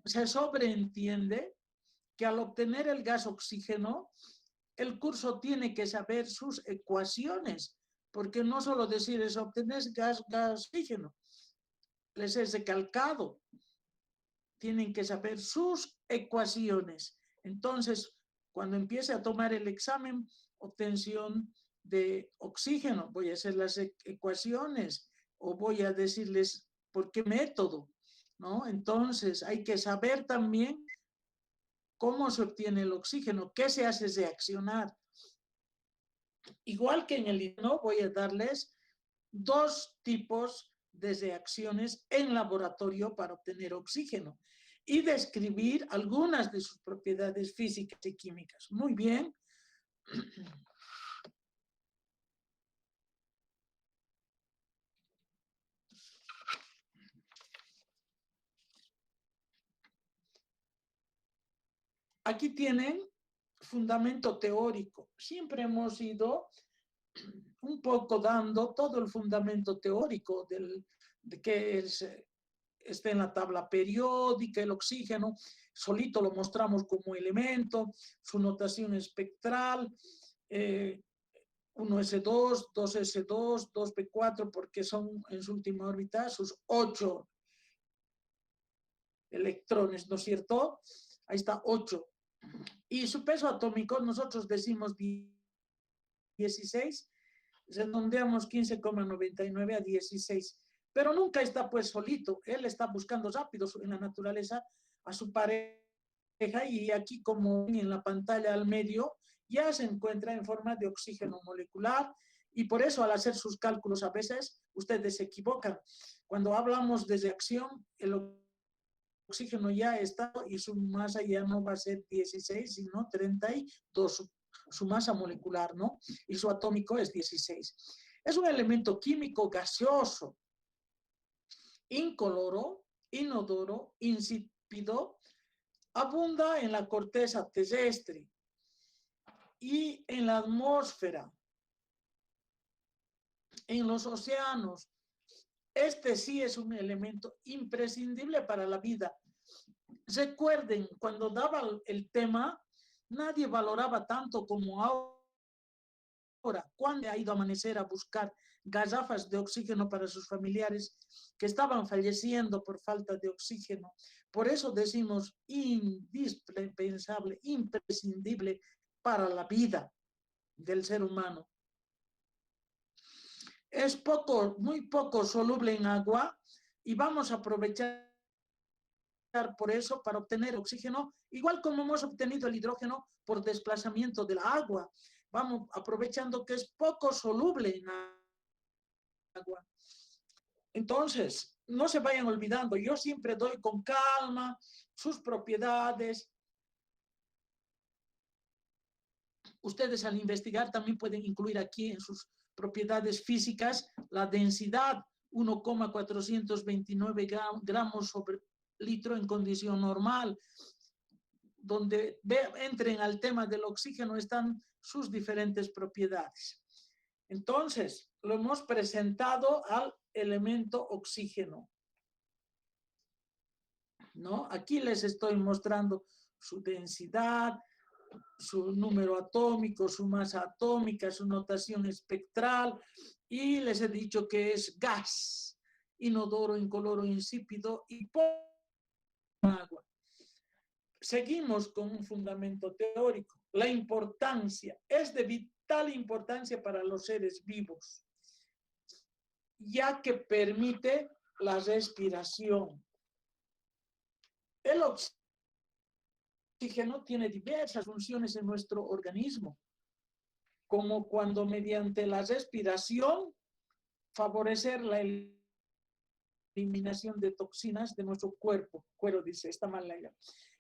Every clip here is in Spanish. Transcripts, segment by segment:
se sobreentiende que al obtener el gas oxígeno, el curso tiene que saber sus ecuaciones, porque no solo decir es obtener gas oxígeno, les es recalcado, tienen que saber sus ecuaciones. Entonces, cuando empiece a tomar el examen, obtención de oxígeno, voy a hacer las ecuaciones o voy a decirles por qué método, ¿no? Entonces, hay que saber también cómo se obtiene el oxígeno, qué se hace reaccionar. Igual que en el no, voy a darles dos tipos de reacciones en laboratorio para obtener oxígeno y describir algunas de sus propiedades físicas y químicas. Muy bien. Aquí tienen fundamento teórico. Siempre hemos ido un poco dando todo el fundamento teórico de que está en la tabla periódica, el oxígeno, solito lo mostramos como elemento, su notación espectral, 1s2, 2s2, 2p4, porque son en su última órbita sus 8 electrones, ¿no es cierto? Ahí está 8. Y su peso atómico, nosotros decimos 16, redondeamos 15,99 a 16, pero nunca está pues solito, él está buscando rápido en la naturaleza a su pareja y aquí como en la pantalla al medio ya se encuentra en forma de oxígeno molecular y por eso al hacer sus cálculos a veces ustedes se equivocan. Cuando hablamos de reacción, el oxígeno ya está y su masa ya no va a ser 16, sino 32, su masa molecular, ¿no? Y su atómico es 16. Es un elemento químico gaseoso, incoloro, inodoro, insípido, abunda en la corteza terrestre y en la atmósfera, en los océanos. Este sí es un elemento imprescindible para la vida. Recuerden, cuando daba el tema, nadie valoraba tanto como ahora. ¿Cuándo ha ido a Amanecer a buscar garrafas de oxígeno para sus familiares que estaban falleciendo por falta de oxígeno? Por eso decimos indispensable, imprescindible para la vida del ser humano. Es poco, muy poco soluble en agua y vamos a aprovechar por eso para obtener oxígeno, igual como hemos obtenido el hidrógeno por desplazamiento del agua. Vamos aprovechando que es poco soluble en agua. Entonces, no se vayan olvidando, yo siempre doy con calma sus propiedades. Ustedes al investigar también pueden incluir aquí en sus propiedades físicas la densidad, 1,429 gramos sobre litro en condición normal. Donde entren al tema del oxígeno están sus diferentes propiedades. Entonces, lo hemos presentado al elemento oxígeno, ¿no? Aquí les estoy mostrando su densidad, su número atómico, su masa atómica, su notación espectral, y les he dicho que es gas, inodoro, incoloro, insípido y agua. Seguimos con un fundamento teórico. La importancia es de vital importancia para los seres vivos, ya que permite la respiración. El oxígeno tiene diversas funciones en nuestro organismo, como cuando mediante la respiración favorecer la eliminación de toxinas de nuestro cuerpo. Cuero dice, está mal leído.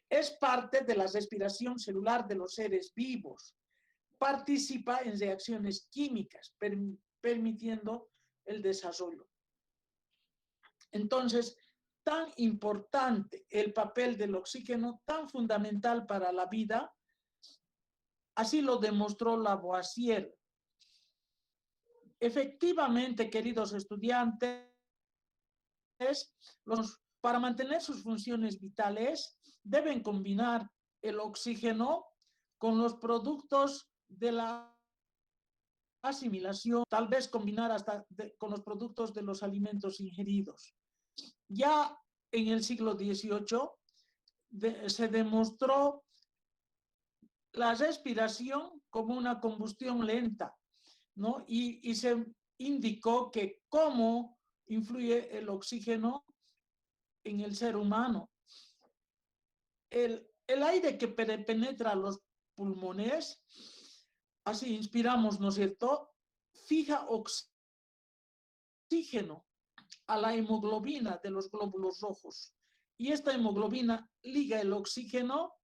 Es parte de la respiración celular de los seres vivos. Participa en reacciones químicas, permitiendo el desarrollo. Entonces, tan importante el papel del oxígeno, tan fundamental para la vida, así lo demostró Lavoisier. Efectivamente, queridos estudiantes, los para mantener sus funciones vitales, deben combinar el oxígeno con los productos de la asimilación, tal vez combinar hasta con los productos de los alimentos ingeridos. Ya en el siglo XVIII se demostró la respiración como una combustión lenta, ¿no? Y se indicó que cómo influye el oxígeno en el ser humano. El aire que penetra los pulmones, así inspiramos, ¿no es cierto?, fija oxígeno a la hemoglobina de los glóbulos rojos. Y esta hemoglobina liga el oxígeno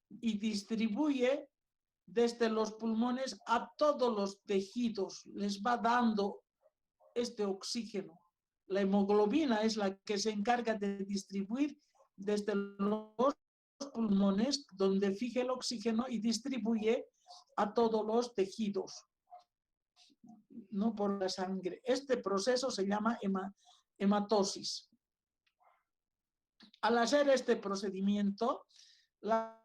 y distribuye desde los pulmones a todos los tejidos, les va dando este oxígeno. La hemoglobina es la que se encarga de distribuir desde los pulmones, donde fija el oxígeno y distribuye a todos los tejidos, no por la sangre. Este proceso se llama hematosis. Al hacer este procedimiento, la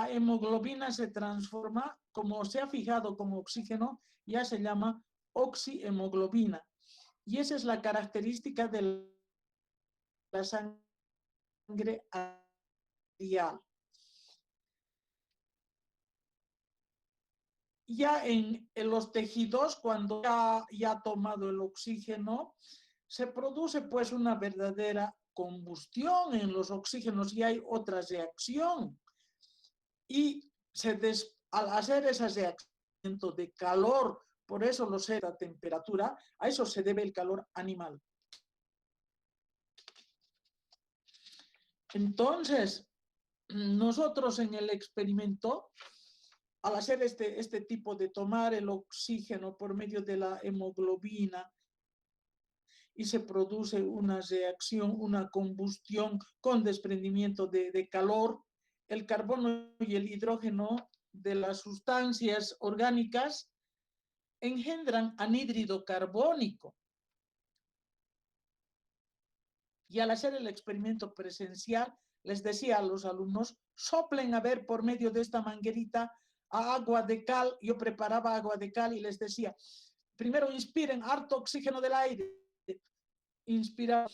hemoglobina se transforma, como se ha fijado como oxígeno, ya se llama oxihemoglobina. Y esa es la característica de la sangre arterial. Ya en los tejidos, cuando ya ha tomado el oxígeno, se produce pues una verdadera combustión en los oxígenos y hay otra reacción. Y al hacer esa reacción de calor, por eso lo sé, la temperatura, a eso se debe el calor animal. Entonces, nosotros en el experimento, al hacer este tipo de tomar el oxígeno por medio de la hemoglobina y se produce una reacción, una combustión con desprendimiento de calor, el carbono y el hidrógeno de las sustancias orgánicas engendran anhídrido carbónico. Y al hacer el experimento presencial, les decía a los alumnos, soplen a ver por medio de esta manguerita a agua de cal. Yo preparaba agua de cal y les decía, primero inspiren harto oxígeno del aire, inspirar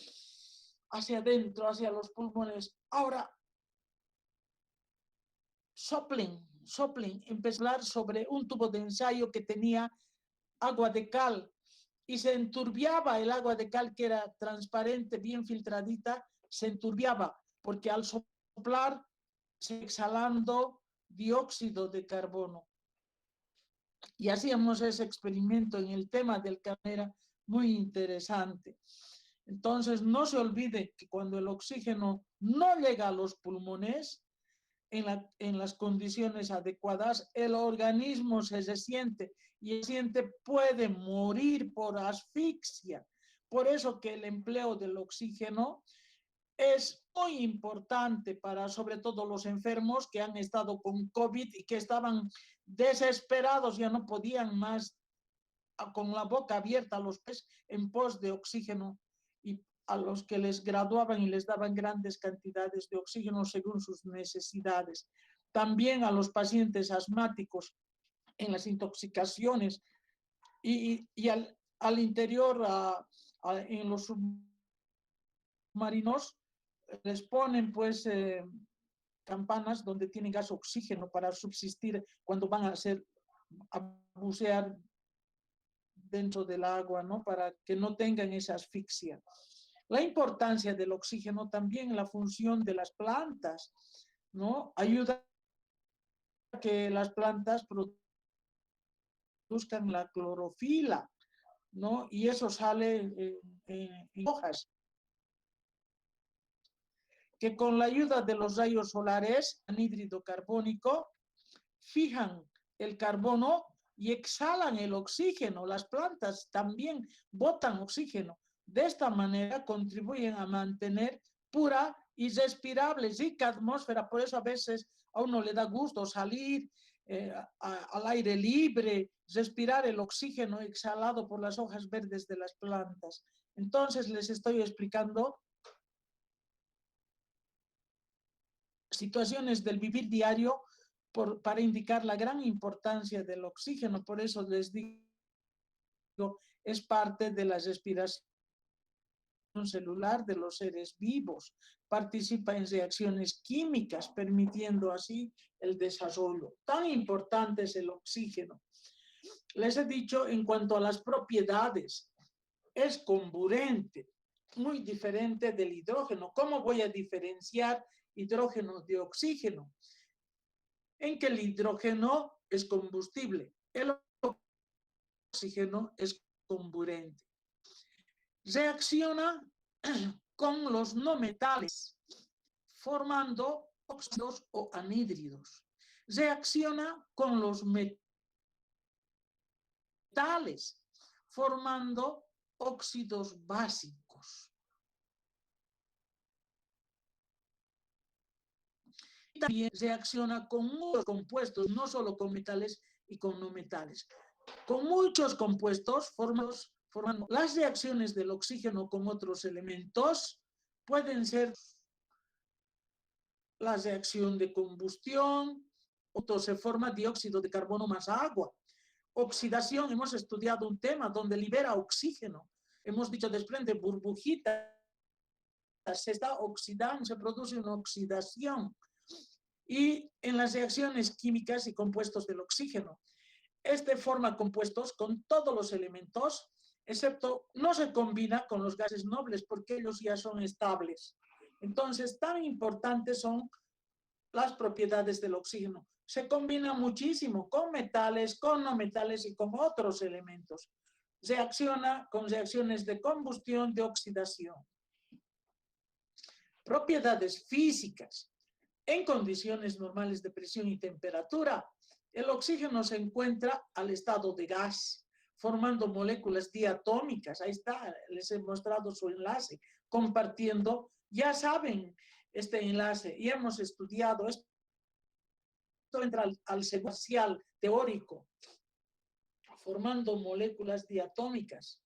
hacia adentro, hacia los pulmones. Ahora, soplen, empezar sobre un tubo de ensayo que tenía agua de cal y se enturbiaba el agua de cal, que era transparente, bien filtradita, se enturbiaba porque al soplar se exhalando dióxido de carbono. Y hacíamos ese experimento en el tema del carbono, muy interesante. Entonces, no se olvide que cuando el oxígeno no llega a los pulmones, en las condiciones adecuadas, el organismo se resiente y el paciente puede morir por asfixia. Por eso que el empleo del oxígeno es muy importante para sobre todo los enfermos que han estado con COVID y que estaban desesperados, ya no podían más, con la boca abierta los pies en pos de oxígeno, y a los que les graduaban y les daban grandes cantidades de oxígeno según sus necesidades. También a los pacientes asmáticos en las intoxicaciones y al interior, en los submarinos, les ponen pues campanas donde tienen gas oxígeno para subsistir cuando van a bucear dentro del agua, ¿no? Para que no tengan esa asfixia. La importancia del oxígeno también en la función de las plantas, ¿no? Ayuda a que las plantas produzcan la clorofila, ¿no? Y eso sale en hojas. Que con la ayuda de los rayos solares, anhídrido carbónico, fijan el carbono y exhalan el oxígeno. Las plantas también botan oxígeno. De esta manera contribuyen a mantener pura y respirable, rica atmósfera. Por eso a veces a uno le da gusto salir al aire libre, respirar el oxígeno exhalado por las hojas verdes de las plantas. Entonces les estoy explicando situaciones del vivir diario para indicar la gran importancia del oxígeno. Por eso les digo, es parte de la respiración celular de los seres vivos, participa en reacciones químicas, permitiendo así el desarrollo. Tan importante es el oxígeno. Les he dicho en cuanto a las propiedades, es comburente, muy diferente del hidrógeno. ¿Cómo voy a diferenciar hidrógeno de oxígeno? En que el hidrógeno es combustible, el oxígeno es comburente. Reacciona con los no metales, formando óxidos o anhídridos. Reacciona con los metales, formando óxidos básicos. Y también reacciona con muchos compuestos, no solo con metales y con no metales. Con muchos compuestos formando las reacciones del oxígeno con otros elementos pueden ser la reacción de combustión, o se forma dióxido de carbono más agua. Oxidación, hemos estudiado un tema donde libera oxígeno. Hemos dicho desprende burbujitas, se está oxidando, se produce una oxidación. Y en las reacciones químicas y compuestos del oxígeno, este forma compuestos con todos los elementos, excepto no se combina con los gases nobles porque ellos ya son estables. Entonces, tan importantes son las propiedades del oxígeno. Se combina muchísimo con metales, con no metales y con otros elementos. Reacciona con reacciones de combustión, de oxidación. Propiedades físicas. En condiciones normales de presión y temperatura, el oxígeno se encuentra al estado de gas, formando moléculas diatómicas. Ahí está, les he mostrado su enlace, compartiendo. Ya saben este enlace y hemos estudiado esto. Entra al segundo parcial teórico, formando moléculas diatómicas.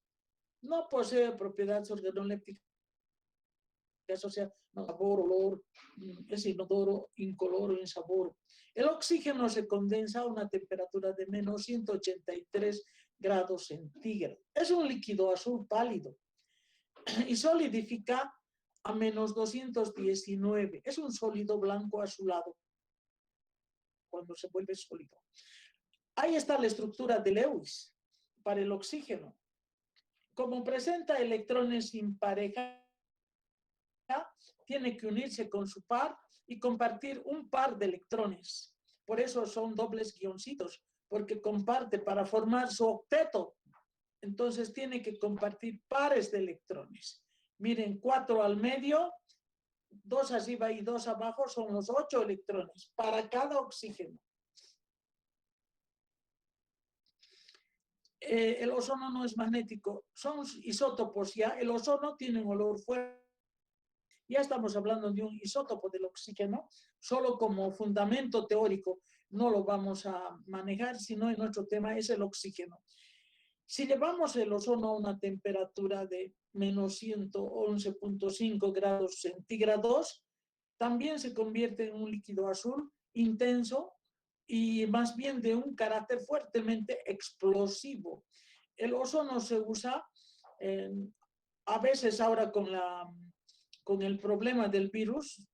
No posee propiedades organolépticas, o sea, no, sabor, olor, es inodoro, incoloro, insaboro. El oxígeno se condensa a una temperatura de menos 183 grados centígrados. Es un líquido azul pálido y solidifica a menos 219. Es un sólido blanco azulado cuando se vuelve sólido. Ahí está la estructura de Lewis para el oxígeno. Como presenta electrones sin pareja, tiene que unirse con su par y compartir un par de electrones. Por eso son dobles guioncitos, porque comparte para formar su octeto. Entonces tiene que compartir pares de electrones. Miren, 4 al medio, 2 arriba y 2 abajo son los 8 electrones para cada oxígeno. El ozono no es magnético, son isótopos ya. El ozono tiene un olor fuerte. Ya estamos hablando de un isótopo del oxígeno, solo como fundamento teórico no lo vamos a manejar, sino en nuestro tema es el oxígeno. Si llevamos el ozono a una temperatura de menos 111.5 grados centígrados, también se convierte en un líquido azul intenso y más bien de un carácter fuertemente explosivo. El ozono se usa a veces ahora con el problema del virus,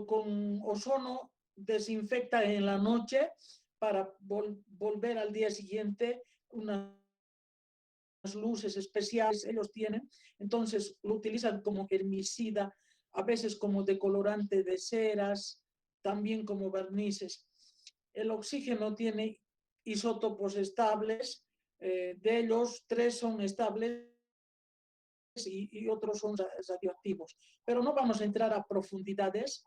con ozono desinfecta en la noche para volver al día siguiente unas luces especiales, ellos tienen, entonces lo utilizan como herbicida, a veces como decolorante de ceras, también como barnices. El oxígeno tiene isótopos estables, de ellos 3 son estables y otros son radioactivos. Pero no vamos a entrar a profundidades.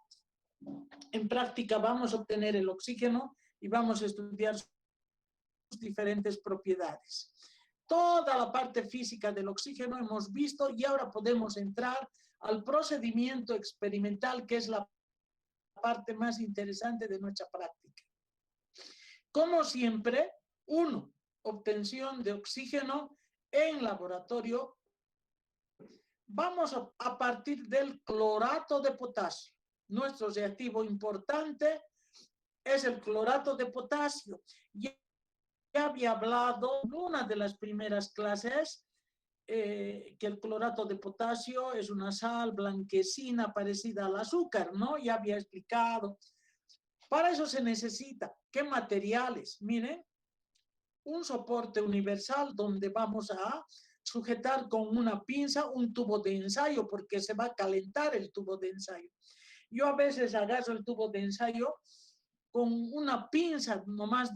En práctica vamos a obtener el oxígeno y vamos a estudiar sus diferentes propiedades. Toda la parte física del oxígeno hemos visto y ahora podemos entrar al procedimiento experimental, que es la parte más interesante de nuestra práctica. Como siempre, 1. Obtención de oxígeno en laboratorio Vamos a partir del clorato de potasio. Nuestro reactivo importante es el clorato de potasio. Ya había hablado en una de las primeras clases que el clorato de potasio es una sal blanquecina parecida al azúcar, ¿no? Ya había explicado. Para eso se necesita, ¿qué materiales? Miren, un soporte universal donde vamos a sujetar con una pinza un tubo de ensayo porque se va a calentar el tubo de ensayo. Yo a veces agarro el tubo de ensayo con una pinza nomás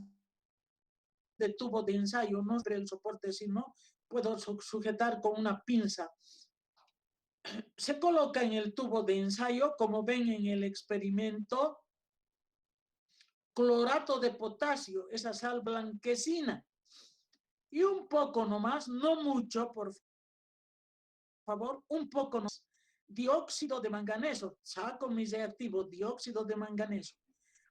de tubo de ensayo, no el soporte, sino puedo sujetar con una pinza. Se coloca en el tubo de ensayo, como ven en el experimento, clorato de potasio, esa sal blanquecina. Y un poco nomás, no mucho, por favor, un poco nomás, dióxido de manganeso. Saco mi reactivo, dióxido de manganeso.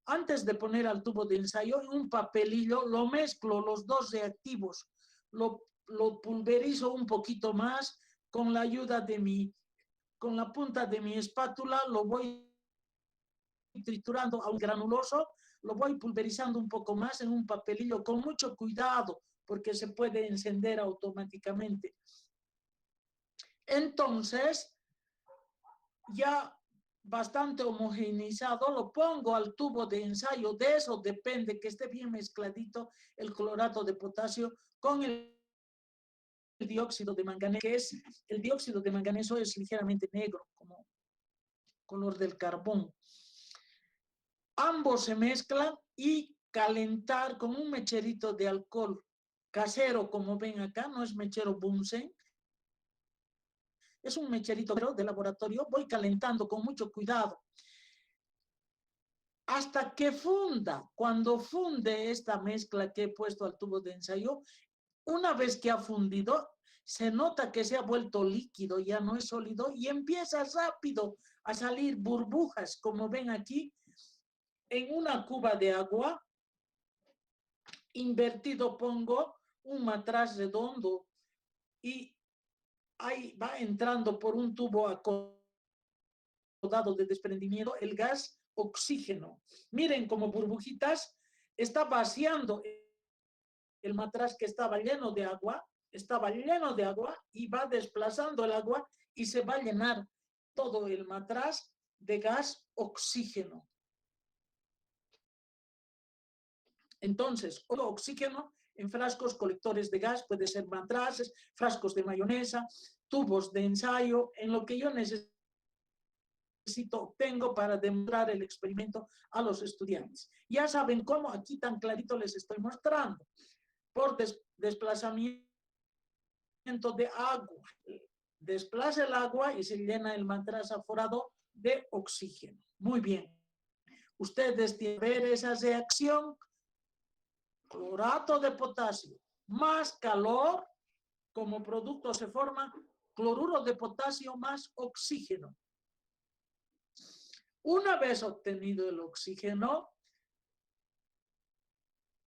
Antes de poner al tubo de ensayo, en un papelillo lo mezclo los dos reactivos, lo pulverizo un poquito más con la ayuda de con la punta de mi espátula, lo voy triturando a un granuloso, lo voy pulverizando un poco más en un papelillo con mucho cuidado porque se puede encender automáticamente. Entonces, ya bastante homogeneizado, lo pongo al tubo de ensayo. De eso depende que esté bien mezcladito el clorato de potasio con el dióxido de manganeso, que es el dióxido de manganeso es ligeramente negro, como color del carbón. Ambos se mezclan y calentar con un mecherito de alcohol casero, como ven acá, no es mechero Bunsen, es un mecherito de laboratorio. Voy calentando con mucho cuidado hasta que funda. Cuando funde esta mezcla que he puesto al tubo de ensayo, una vez que ha fundido, se nota que se ha vuelto líquido, ya no es sólido, y empieza rápido a salir burbujas, como ven aquí, en una cuba de agua. Invertido pongo un matraz redondo y ahí va entrando por un tubo acodado de desprendimiento el gas oxígeno. Miren como burbujitas está vaciando el matraz que estaba lleno de agua y va desplazando el agua y se va a llenar todo el matraz de gas oxígeno. Entonces, oxígeno en frascos colectores de gas, puede ser matraces, frascos de mayonesa, tubos de ensayo, en lo que yo necesito, tengo para demostrar el experimento a los estudiantes. Ya saben cómo, aquí tan clarito les estoy mostrando. Por desplazamiento de agua. Desplaza el agua y se llena el matraz aforado de oxígeno. Muy bien. Ustedes tienen que ver esa reacción. Clorato de potasio más calor, como producto se forma cloruro de potasio más oxígeno. Una vez obtenido el oxígeno,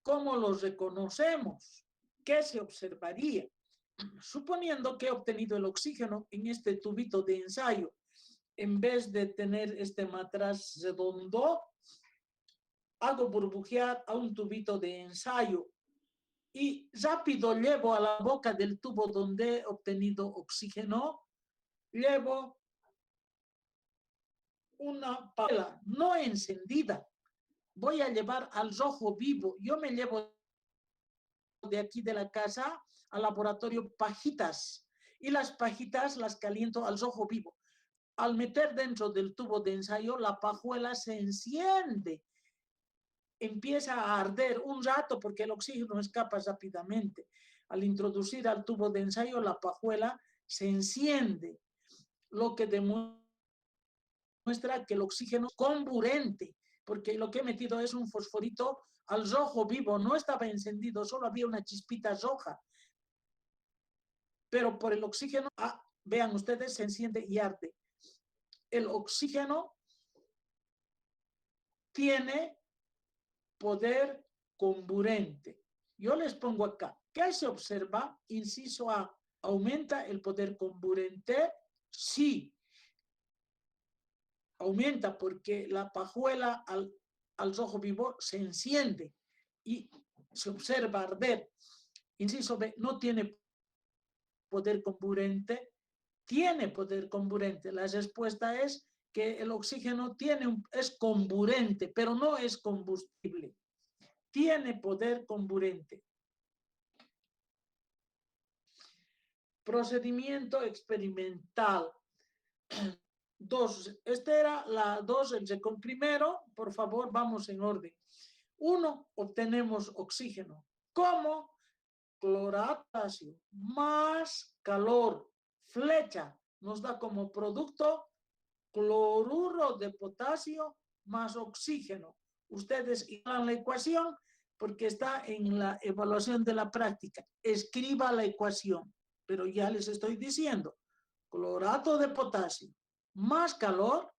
¿cómo lo reconocemos? ¿Qué se observaría? Suponiendo que he obtenido el oxígeno en este tubito de ensayo, en vez de tener este matraz redondo, hago burbujear a un tubito de ensayo y rápido llevo a la boca del tubo donde he obtenido oxígeno, llevo una pala no encendida. Voy a llevar al rojo vivo. Yo me llevo de aquí de la casa al laboratorio pajitas y las pajitas las caliento al rojo vivo. Al meter dentro del tubo de ensayo, la pajuela se enciende, empieza a arder un rato porque el oxígeno escapa rápidamente. Al introducir al tubo de ensayo, la pajuela se enciende, lo que demuestra que el oxígeno es comburente, porque lo que he metido es un fosforito al rojo vivo, no estaba encendido, solo había una chispita roja. Pero por el oxígeno, vean ustedes, se enciende y arde. El oxígeno tiene poder comburente. Yo les pongo acá, ¿qué se observa? Inciso A, aumenta el poder comburente sí aumenta porque la pajuela al rojo vivo se enciende y se observa arder. Inciso B, no tiene poder comburente, tiene poder comburente. La respuesta es que el oxígeno es comburente, pero no es combustible. Tiene poder comburente. Procedimiento experimental. 2. Esta era la 2, el primero, por favor, vamos en orden. 1, obtenemos oxígeno. ¿Cómo? Clorato potasio más calor, flecha, nos da como producto cloruro de potasio más oxígeno. Ustedes igualan la ecuación porque está en la evaluación de la práctica. Escriba la ecuación, pero ya les estoy diciendo, clorato de potasio más calor,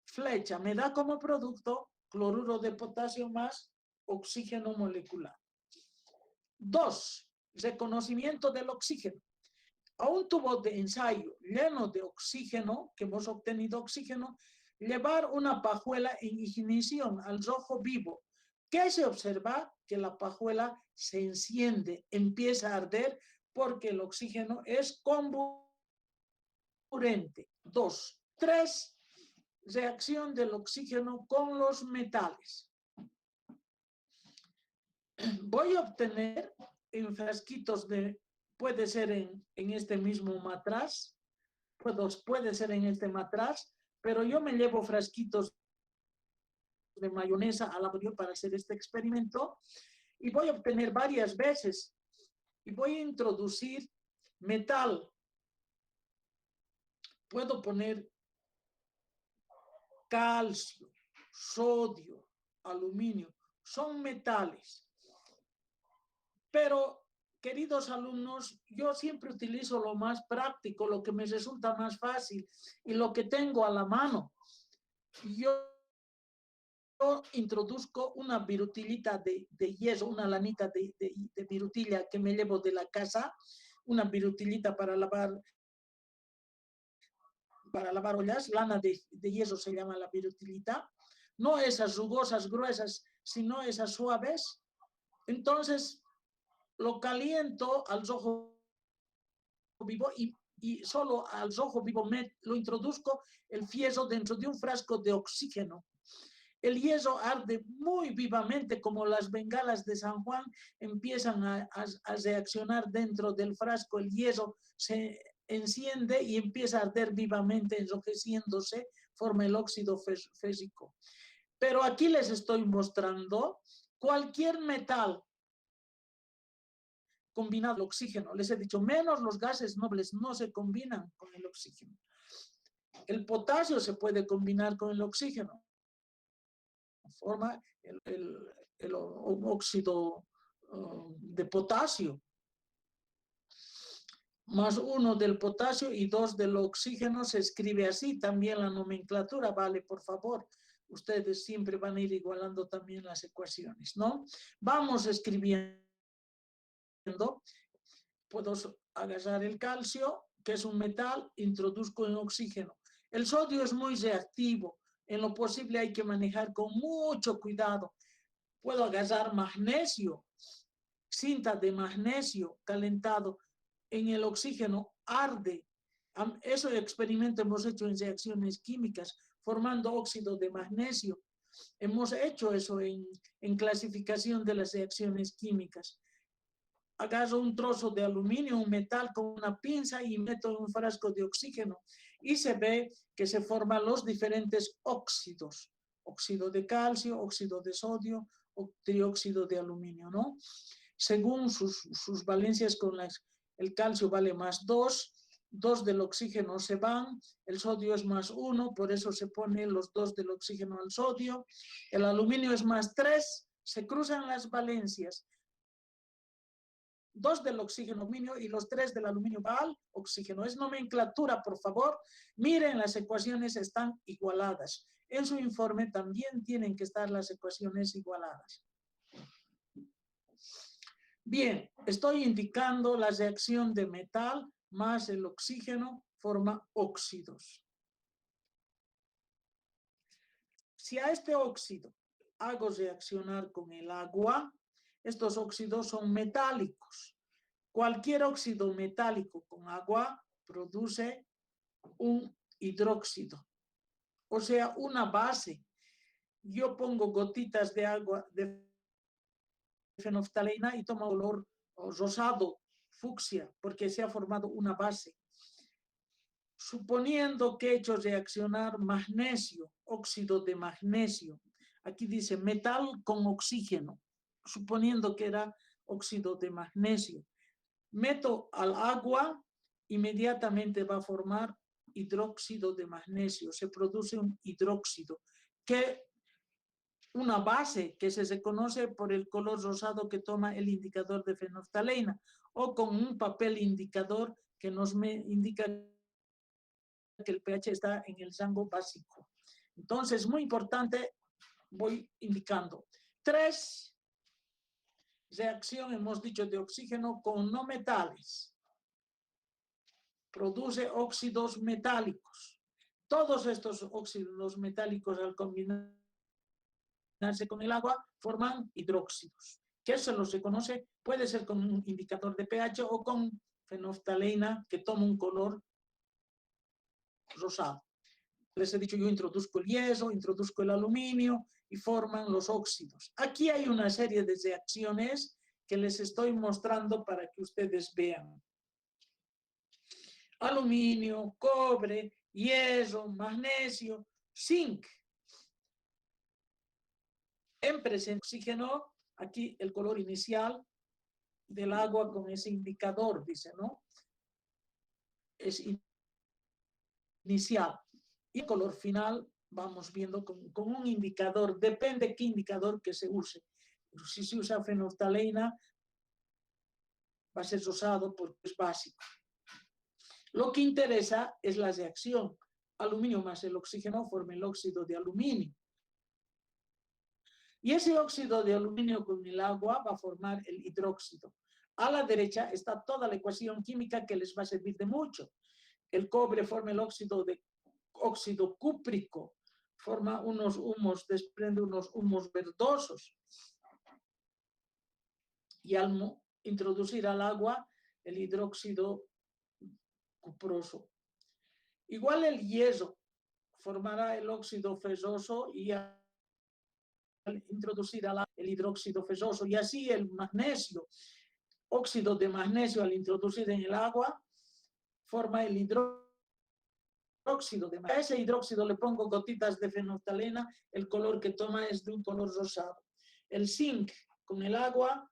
flecha, me da como producto cloruro de potasio más oxígeno molecular. 2. Reconocimiento del oxígeno. A un tubo de ensayo lleno de oxígeno, que hemos obtenido oxígeno, llevar una pajuela en ignición al rojo vivo. ¿Qué se observa? Que la pajuela se enciende, empieza a arder porque el oxígeno es comburente. 2. 3. Reacción del oxígeno con los metales. Voy a obtener en frasquitos puede ser en este mismo matraz, puede ser en este matraz, pero yo me llevo frasquitos de mayonesa al laboratorio para hacer este experimento y voy a obtener varias veces y voy a introducir metal. Puedo poner calcio, sodio, aluminio, son metales. Pero, queridos alumnos, yo siempre utilizo lo más práctico, lo que me resulta más fácil y lo que tengo a la mano. Yo introduzco una virutilita de yeso, una lanita de virutilla que me llevo de la casa, una virutilita para lavar ollas, lana de yeso se llama la virutilita, no esas rugosas gruesas, sino esas suaves. Entonces, lo caliento al rojo vivo y solo al rojo vivo lo introduzco el fieso dentro de un frasco de oxígeno. El yeso arde muy vivamente, como las bengalas de San Juan empiezan a reaccionar dentro del frasco. El yeso se enciende y empieza a arder vivamente, enrojeciéndose, forma el óxido fésico. Pero aquí les estoy mostrando cualquier metal combinado al oxígeno. Les he dicho, menos los gases nobles no se combinan con el oxígeno. El potasio se puede combinar con el oxígeno. Forma el óxido de potasio. Más 1 del potasio y 2 del oxígeno se escribe así. También la nomenclatura, vale, por favor. Ustedes siempre van a ir igualando también las ecuaciones, ¿no? Vamos escribiendo. Puedo agarrar el calcio, que es un metal, introduzco en oxígeno. El sodio es muy reactivo. En lo posible hay que manejar con mucho cuidado. Puedo agarrar magnesio, cinta de magnesio calentado en el oxígeno, arde. Eso experimento hemos hecho en reacciones químicas, formando óxido de magnesio. Hemos hecho eso en clasificación de las reacciones químicas. Agarro un trozo de aluminio, un metal con una pinza y meto en un frasco de oxígeno y se ve que se forman los diferentes óxidos. Óxido de calcio, óxido de sodio, trióxido de aluminio, ¿no? Según sus valencias el calcio vale más 2, 2 del oxígeno se van, el sodio es más 1, por eso se ponen los 2 del oxígeno al sodio, el aluminio es más 3, se cruzan las valencias. 2 del oxígeno aluminio y los 3 del aluminio al oxígeno. Es nomenclatura, por favor. Miren, las ecuaciones están igualadas. En su informe también tienen que estar las ecuaciones igualadas. Bien, estoy indicando la reacción de metal más el oxígeno forma óxidos. Si a este óxido hago reaccionar con el agua, estos óxidos son metálicos. Cualquier óxido metálico con agua produce un hidróxido, o sea, una base. Yo pongo gotitas de agua de fenolftalina y toma color rosado, fucsia, porque se ha formado una base. Suponiendo que he hecho reaccionar magnesio, óxido de magnesio, aquí dice metal con oxígeno, suponiendo que era óxido de magnesio, meto al agua, inmediatamente va a formar hidróxido de magnesio, se produce un hidróxido, que una base que se reconoce por el color rosado que toma el indicador de fenolftalina, o con un papel indicador que nos indica que el pH está en el rango básico. Entonces, muy importante, voy indicando. 3, reacción, hemos dicho, de oxígeno con no metales. Produce óxidos metálicos. Todos estos óxidos metálicos, al combinarse con el agua, forman hidróxidos, que eso lo se conoce, puede ser con un indicador de pH o con fenolftalina, que toma un color rosado. Les he dicho, yo introduzco el hierro, introduzco el aluminio y forman los óxidos. Aquí hay una serie de reacciones que les estoy mostrando para que ustedes vean. Aluminio, cobre, hierro, magnesio, zinc. En presencia de oxígeno, aquí el color inicial del agua con ese indicador, dice, ¿no? Es inicial. Y el color final vamos viendo con un indicador, depende qué indicador que se use. Si se usa fenolftalina, va a ser rosado porque es básico. Lo que interesa es la reacción. Aluminio más el oxígeno forma el óxido de aluminio. Y ese óxido de aluminio con el agua va a formar el hidróxido. A la derecha está toda la ecuación química que les va a servir de mucho. El cobre forma el óxido cúprico, forma unos humos, desprende unos humos verdosos. Y al introducir al agua el hidróxido cuproso. Igual el hierro formará el óxido ferroso y al introducir al agua el hidróxido ferroso. Y así el magnesio, óxido de magnesio al introducir en el agua, forma el hidróxido de magnesio. A ese hidróxido le pongo gotitas de fenolftalina, el color que toma es de un color rosado. El zinc con el agua,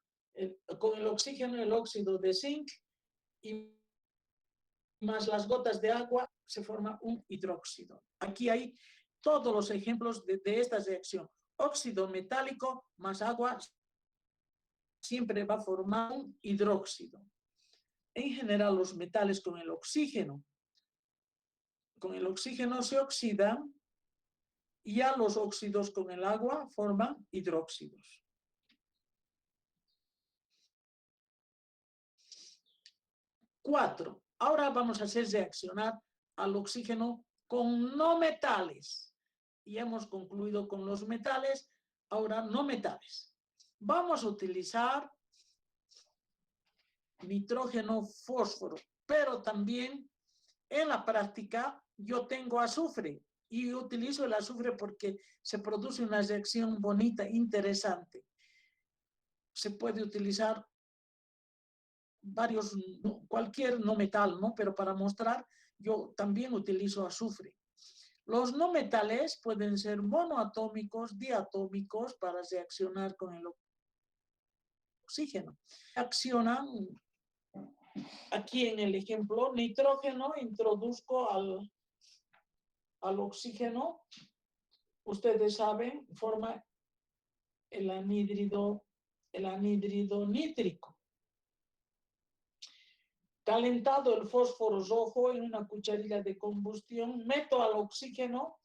con el oxígeno, el óxido de zinc, y más las gotas de agua, se forma un hidróxido. Aquí hay todos los ejemplos de esta reacción. Óxido metálico más agua siempre va a formar un hidróxido. En general, los metales con el oxígeno se oxidan, y ya los óxidos con el agua forman hidróxidos. 4. Ahora vamos a hacer reaccionar al oxígeno con no metales. Y hemos concluido con los metales, ahora no metales. Vamos a utilizar nitrógeno, fósforo, pero también en la práctica yo tengo azufre y utilizo el azufre porque se produce una reacción bonita, interesante. Se puede utilizar cualquier no metal, ¿no? Pero para mostrar, yo también utilizo azufre. Los no metales pueden ser monoatómicos, diatómicos, para reaccionar con el oxígeno. Accionan, aquí en el ejemplo, nitrógeno, introduzco al oxígeno, ustedes saben, forma el anhídrido nítrico. Calentado el fósforo rojo en una cucharilla de combustión, meto al oxígeno,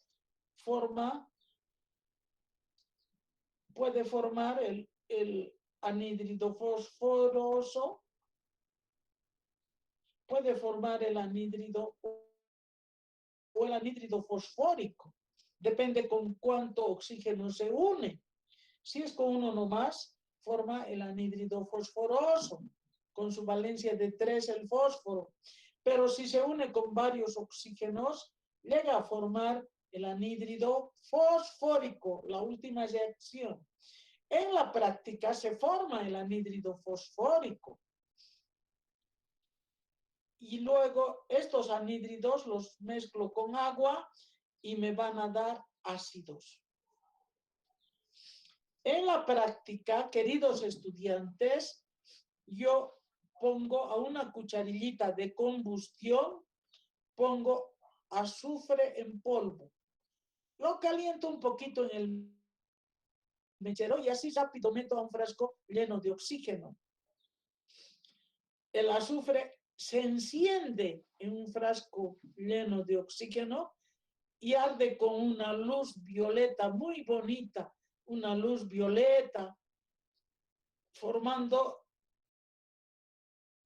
puede formar el anhídrido fosforoso, puede formar el anhídrido o el anhídrido fosfórico. Depende con cuánto oxígeno se une. Si es con uno nomás, forma el anhídrido fosforoso, con su valencia de 3 el fósforo. Pero si se une con varios oxígenos, llega a formar el anhídrido fosfórico, la última reacción. En la práctica se forma el anhídrido fosfórico. Y luego estos anhídridos los mezclo con agua y me van a dar ácidos. En la práctica, queridos estudiantes, yo pongo a una cucharillita de combustión, pongo azufre en polvo. Lo caliento un poquito en el mechero y así rápido meto a un frasco lleno de oxígeno. El azufre se enciende en un frasco lleno de oxígeno y arde con una luz violeta muy bonita, una luz violeta, formando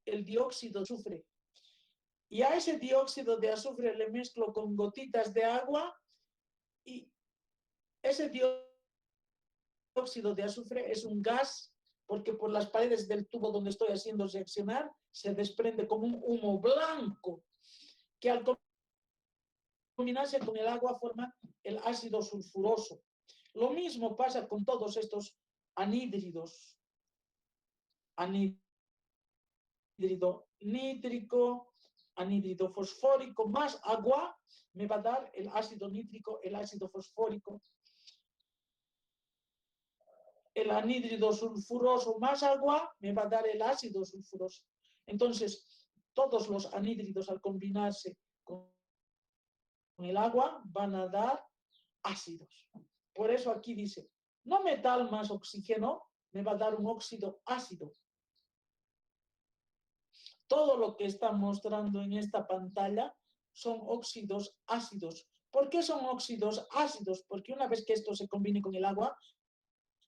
el dióxido de azufre. Y a ese dióxido de azufre le mezclo con gotitas de agua y ese dióxido de azufre es un gas porque por las paredes del tubo donde estoy haciendo reaccionar se desprende como un humo blanco que al combinarse con el agua forma el ácido sulfuroso. Lo mismo pasa con todos estos anhídridos. Anhídrido nítrico, anhídrido fosfórico, más agua me va a dar el ácido nítrico, el ácido fosfórico. El anhídrido sulfuroso más agua me va a dar el ácido sulfuroso. Entonces, todos los anhídridos al combinarse con el agua van a dar ácidos. Por eso aquí dice, no metal más oxígeno me va a dar un óxido ácido. Todo lo que está mostrando en esta pantalla son óxidos ácidos. ¿Por qué son óxidos ácidos? Porque una vez que esto se combine con el agua,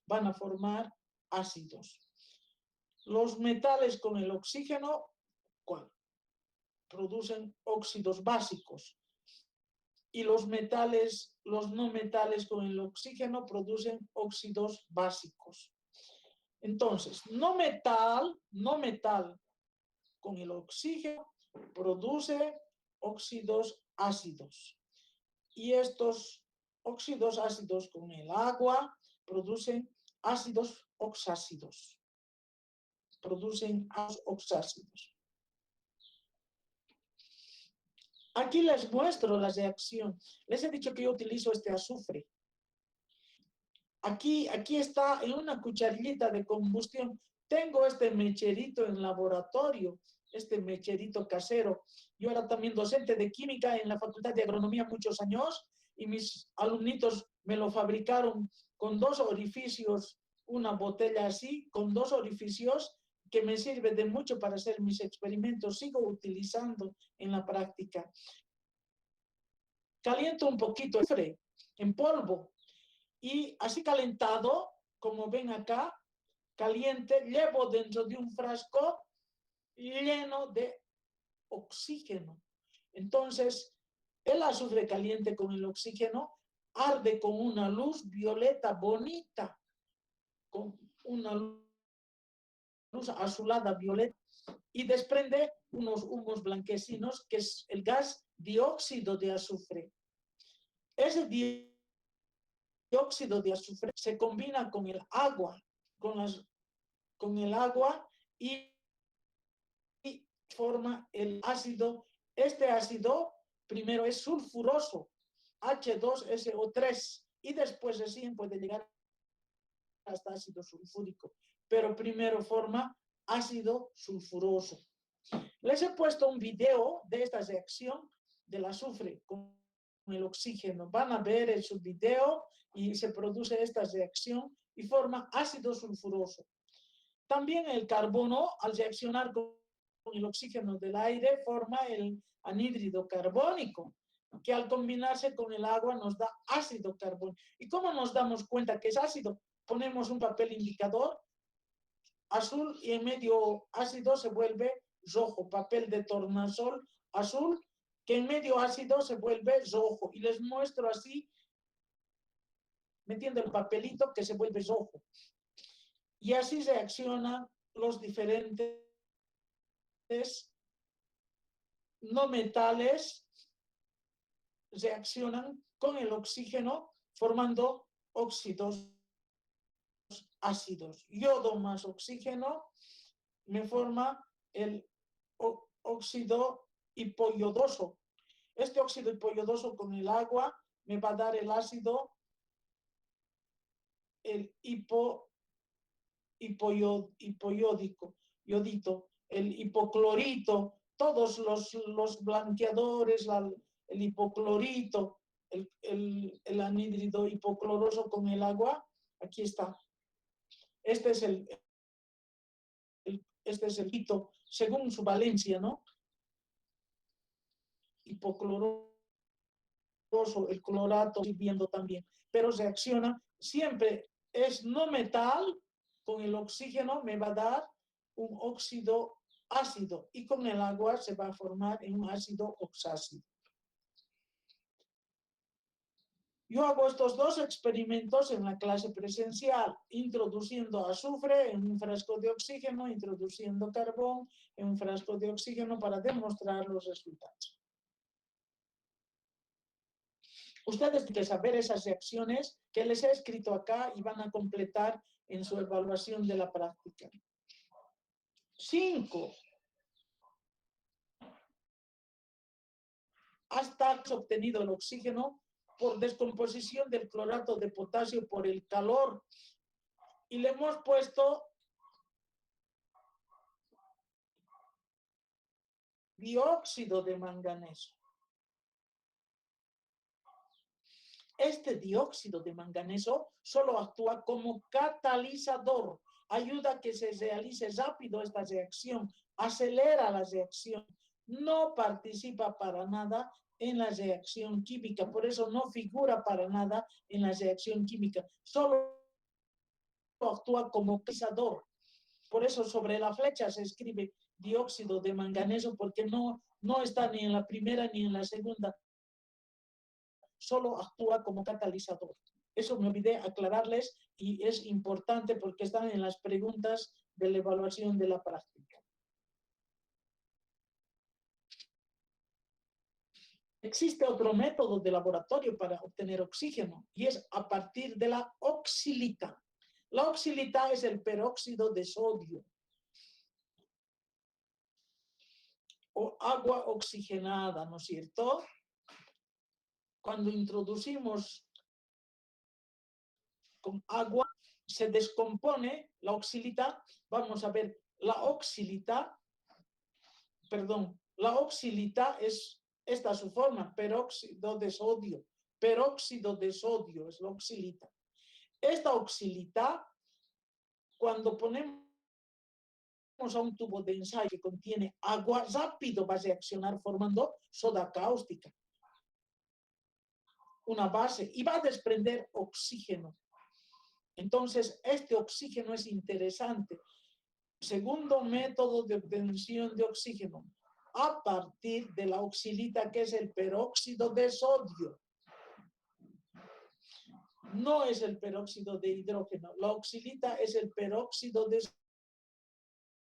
van a formar ácidos. Los metales con el oxígeno, ¿cuál? Producen óxidos básicos. Y los metales, los no metales con el oxígeno producen óxidos básicos. Entonces, no metal con el oxígeno produce óxidos ácidos. Y estos óxidos ácidos con el agua producen ácidos oxácidos. Producen oxácidos. Aquí les muestro la reacción. Les he dicho que yo utilizo este azufre. Aquí está en una cucharillita de combustión. Tengo este mecherito en laboratorio, este mecherito casero. Yo era también docente de química en la Facultad de Agronomía muchos años y mis alumnitos me lo fabricaron con 2 orificios, una botella así, con 2 orificios que me sirve de mucho para hacer mis experimentos. Sigo utilizando en la práctica. Caliento un poquito en polvo y así calentado, como ven acá, caliente, llevo dentro de un frasco lleno de oxígeno. Entonces, el azufre caliente con el oxígeno arde con una luz violeta bonita, con una luz azulada violeta, y desprende unos humos blanquecinos, que es el gas dióxido de azufre. Ese dióxido de azufre se combina con el agua, con el agua y forma el ácido. Este ácido primero es sulfuroso, H2SO3, y después recién puede llegar hasta ácido sulfúrico, pero primero forma ácido sulfuroso. Les he puesto un video de esta reacción del azufre con el oxígeno. Van a ver en su video y se produce esta reacción y forma ácido sulfuroso. También el carbono, al reaccionar con el oxígeno del aire, forma el anhídrido carbónico, que al combinarse con el agua nos da ácido carbónico. ¿Y cómo nos damos cuenta que es ácido? Ponemos un papel indicador azul y en medio ácido se vuelve rojo, papel de tornasol azul, que en medio ácido se vuelve rojo. Y les muestro así, metiendo el papelito que se vuelve rojo. Y así reaccionan los diferentes no metales, reaccionan con el oxígeno formando óxidos ácidos. Yodo más oxígeno me forma el óxido hipoyodoso. Este óxido hipoyodoso con el agua me va a dar el ácido, el hipoyódico, yodito, el hipoclorito, todos los blanqueadores, el hipoclorito, el anhídrido hipocloroso con el agua, aquí está. Este es el hito, según su valencia, ¿no? Hipocloroso, el clorato, viendo también, pero reacciona, siempre es no metal, con el oxígeno me va a dar un óxido ácido y con el agua se va a formar en un ácido oxácido. Yo hago estos dos experimentos en la clase presencial, introduciendo azufre en un frasco de oxígeno, introduciendo carbón en un frasco de oxígeno para demostrar los resultados. Ustedes tienen que saber esas reacciones que les he escrito acá y van a completar en su evaluación de la práctica. 5. Hasta obtenido el oxígeno por descomposición del clorato de potasio por el calor. Y le hemos puesto dióxido de manganeso. Este dióxido de manganeso solo actúa como catalizador, ayuda a que se realice rápido esta reacción, acelera la reacción, no participa para nada en la reacción química, por eso no figura para nada en la reacción química, solo actúa como catalizador. Por eso sobre la flecha se escribe dióxido de manganeso, porque no está ni en la primera ni en la segunda, solo actúa como catalizador. Eso me olvidé aclararles y es importante porque están en las preguntas de la evaluación de la práctica. Existe otro método de laboratorio para obtener oxígeno y es a partir de la oxilita. La oxilita es el peróxido de sodio o agua oxigenada, ¿no es cierto? Cuando introducimos con agua, se descompone la oxilita. Vamos a ver, la oxilita es esta su forma, peróxido de sodio. Peróxido de sodio es la oxilita. Esta oxilita, cuando ponemos a un tubo de ensayo que contiene agua, rápido va a reaccionar formando soda cáustica, una base, y va a desprender oxígeno. Entonces, este oxígeno es interesante. Segundo método de obtención de oxígeno, a partir de la oxilita, que es el peróxido de sodio. No es el peróxido de hidrógeno, la oxilita es el peróxido de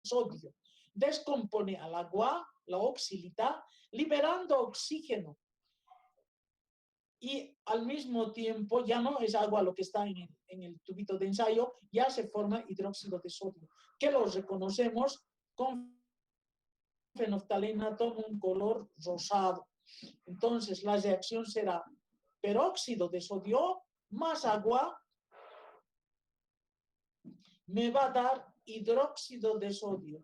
sodio. Descompone al agua, la oxilita, liberando oxígeno. Y al mismo tiempo ya no es agua lo que está en el tubito de ensayo, ya se forma hidróxido de sodio, que lo reconocemos con fenolftalina, toma un color rosado. Entonces la reacción será peróxido de sodio más agua me va a dar hidróxido de sodio.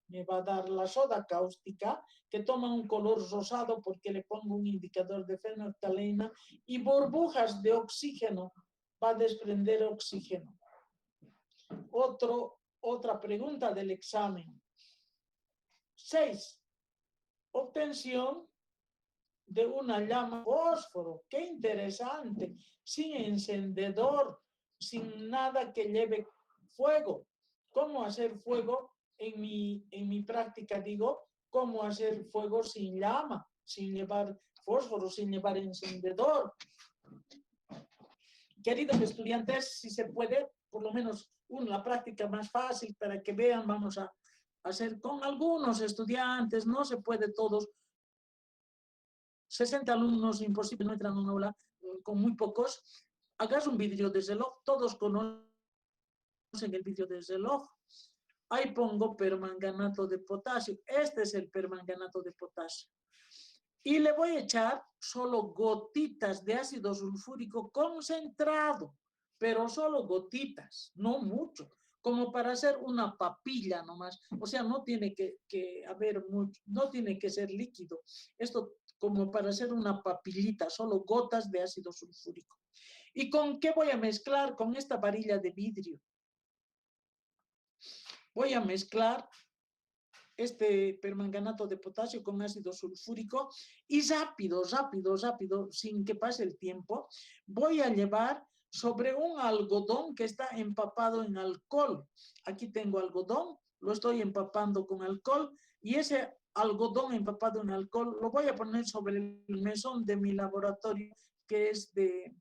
Me va a dar la soda cáustica, que toma un color rosado porque le pongo un indicador de fenolftalina, y burbujas de oxígeno, va a desprender oxígeno. Otra pregunta del examen. 6. Obtención de una llama fósforo. ¡Qué interesante! Sin encendedor, sin nada que lleve fuego. ¿Cómo hacer fuego? En mi práctica digo, ¿cómo hacer fuego sin llama? sin llevar fósforo, sin llevar encendedor. Queridos estudiantes, si se puede, por lo menos la práctica más fácil para que vean, vamos a hacer con algunos estudiantes, no se puede todos. 60 alumnos, imposible, no entran en una aula con muy pocos. Hagas un vidrio de reloj, todos conocen el vidrio de reloj. Ahí pongo permanganato de potasio. Este es el permanganato de potasio. Y le voy a echar solo gotitas de ácido sulfúrico concentrado, pero solo gotitas, no mucho, como para hacer una papilla nomás. O sea, no tiene que haber mucho, no tiene que ser líquido. Esto como para hacer una papillita, solo gotas de ácido sulfúrico. ¿Y con qué voy a mezclar? Con esta varilla de vidrio. Voy a mezclar este permanganato de potasio con ácido sulfúrico y rápido, sin que pase el tiempo, voy a llevar sobre un algodón que está empapado en alcohol. Aquí tengo algodón, lo estoy empapando con alcohol y ese algodón empapado en alcohol lo voy a poner sobre el mesón de mi laboratorio que es de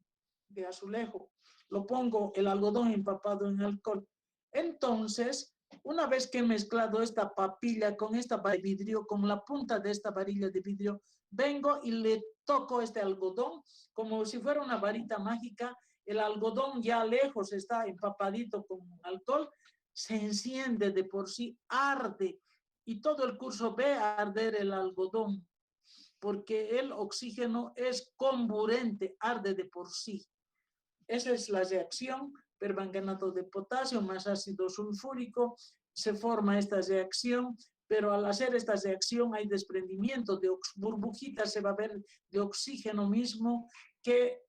azulejo. Lo pongo el algodón empapado en alcohol. Entonces, una vez que he mezclado esta papilla con esta varilla de vidrio, con la punta de esta varilla de vidrio, vengo y le toco este algodón como si fuera una varita mágica. El algodón ya lejos está empapadito con alcohol, se enciende de por sí, arde y todo el curso ve arder el algodón porque el oxígeno es comburente, arde de por sí. Esa es la reacción, permanganato de potasio más ácido sulfúrico, se forma esta reacción, pero al hacer esta reacción hay desprendimiento de burbujitas, se va a ver de oxígeno mismo que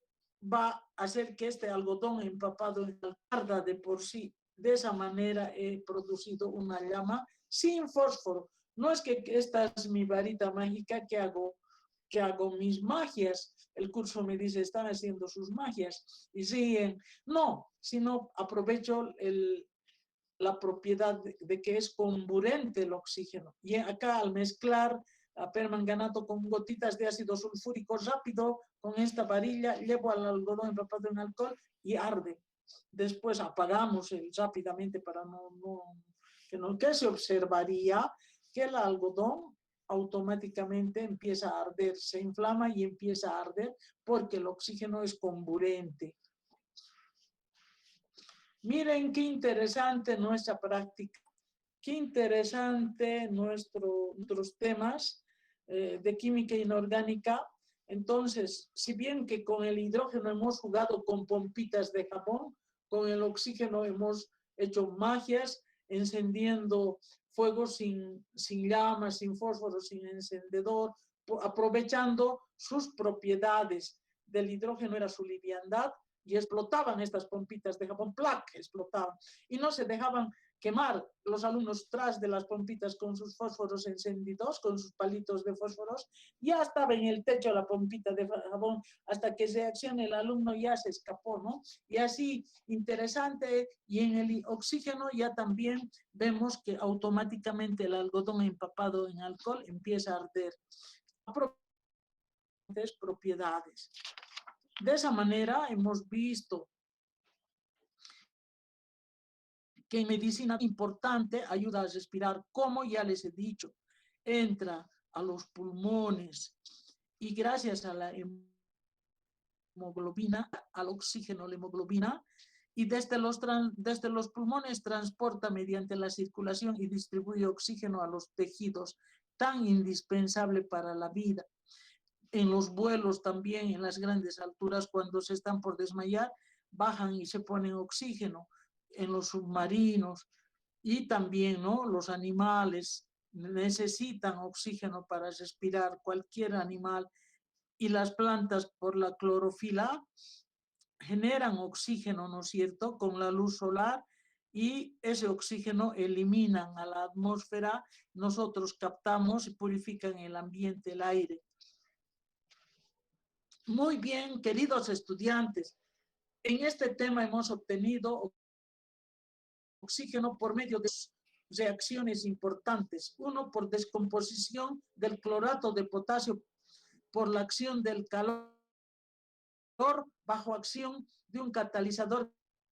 va a hacer que este algodón empapado en el arda de por sí. De esa manera he producido una llama sin fósforo. No es que esta es mi varita mágica que hago mis magias. El curso me dice, están haciendo sus magias y siguen. No, sino aprovecho la propiedad de que es comburente el oxígeno. Y acá al mezclar a permanganato con gotitas de ácido sulfúrico rápido, con esta varilla, llevo al algodón empapado en alcohol y arde. Después apagamos rápidamente para que se observaría que el algodón automáticamente empieza a arder, se inflama y empieza a arder porque el oxígeno es comburente. Miren qué interesante nuestra práctica, qué interesante nuestros temas de química inorgánica. Entonces, si bien que con el hidrógeno hemos jugado con pompitas de jabón, con el oxígeno hemos hecho magias, encendiendo fuego sin llamas, sin fósforo, sin encendedor, aprovechando sus propiedades. Del hidrógeno era su liviandad y explotaban estas pompitas de jabón, ¡plac!, explotaban. Y no se dejaban quemar los alumnos tras de las pompitas con sus fósforos encendidos, con sus palitos de fósforos, ya estaba en el techo la pompita de jabón, hasta que se accione el alumno ya se escapó, ¿no? Y así, interesante, y en el oxígeno ya también vemos que automáticamente el algodón empapado en alcohol empieza a arder. Propiedades. De esa manera hemos visto que en medicina importante ayuda a respirar, como ya les he dicho, entra a los pulmones y gracias a la hemoglobina, al oxígeno, la hemoglobina, y desde los pulmones transporta mediante la circulación y distribuye oxígeno a los tejidos, tan indispensable para la vida. En los vuelos también, en las grandes alturas, cuando se están por desmayar, bajan y se ponen oxígeno. En los submarinos y también, ¿no?, los animales necesitan oxígeno para respirar, cualquier animal, y las plantas por la clorofila generan oxígeno, ¿no es cierto?, con la luz solar, y ese oxígeno eliminan a la atmósfera, nosotros captamos y purifican el ambiente, el aire. Muy bien, queridos estudiantes, en este tema hemos obtenido oxígeno por medio de reacciones importantes. Uno, por descomposición del clorato de potasio por la acción del calor bajo acción de un catalizador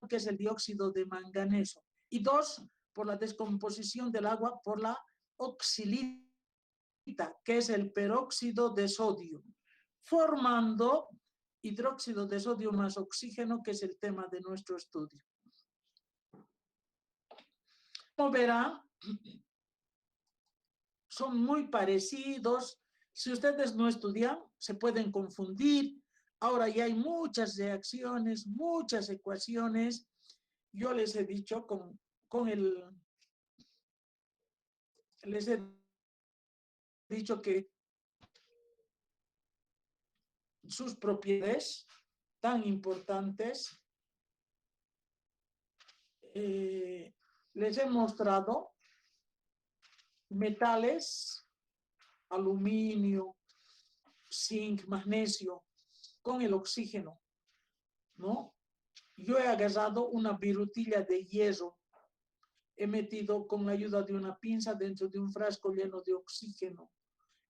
que es el dióxido de manganeso. Y 2, por la descomposición del agua por la oxilita, que es el peróxido de sodio, formando hidróxido de sodio más oxígeno, que es el tema de nuestro estudio. Como verán, son muy parecidos. Si ustedes no estudian, se pueden confundir. Ahora ya hay muchas reacciones, muchas ecuaciones. Yo les he dicho les he dicho que sus propiedades tan importantes, les he mostrado metales, aluminio, zinc, magnesio, con el oxígeno, ¿no? Yo he agarrado una virutilla de hierro, he metido con la ayuda de una pinza dentro de un frasco lleno de oxígeno.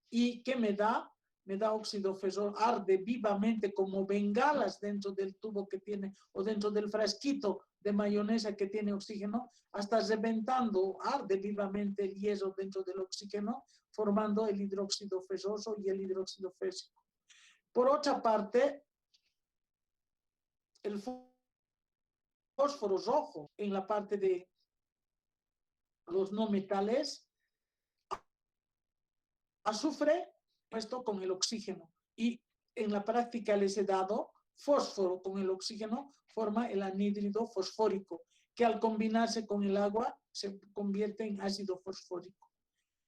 ¿Y qué me da? Me da óxido ferroso, arde vivamente como bengalas dentro del tubo que tiene, o dentro del frasquito de mayonesa que tiene oxígeno, hasta reventando, arde vivamente el hierro dentro del oxígeno, formando el hidróxido ferroso y el hidróxido férrico. Por otra parte, el fósforo rojo en la parte de los no metales, azufre puesto con el oxígeno, y en la práctica les he dado fósforo con el oxígeno, forma el anhídrido fosfórico, que al combinarse con el agua se convierte en ácido fosfórico.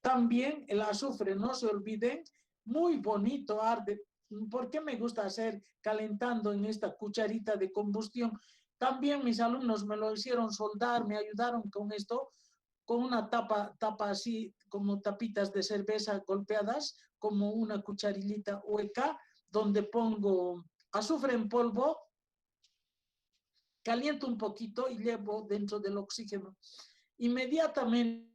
También el azufre, no se olviden, muy bonito, arde. ¿Por qué me gusta hacer calentando en esta cucharita de combustión? También mis alumnos me lo hicieron soldar, me ayudaron con esto, con una tapa así, como tapitas de cerveza golpeadas, como una cucharillita hueca, donde pongo azufre en polvo, caliento un poquito y llevo dentro del oxígeno. Inmediatamente,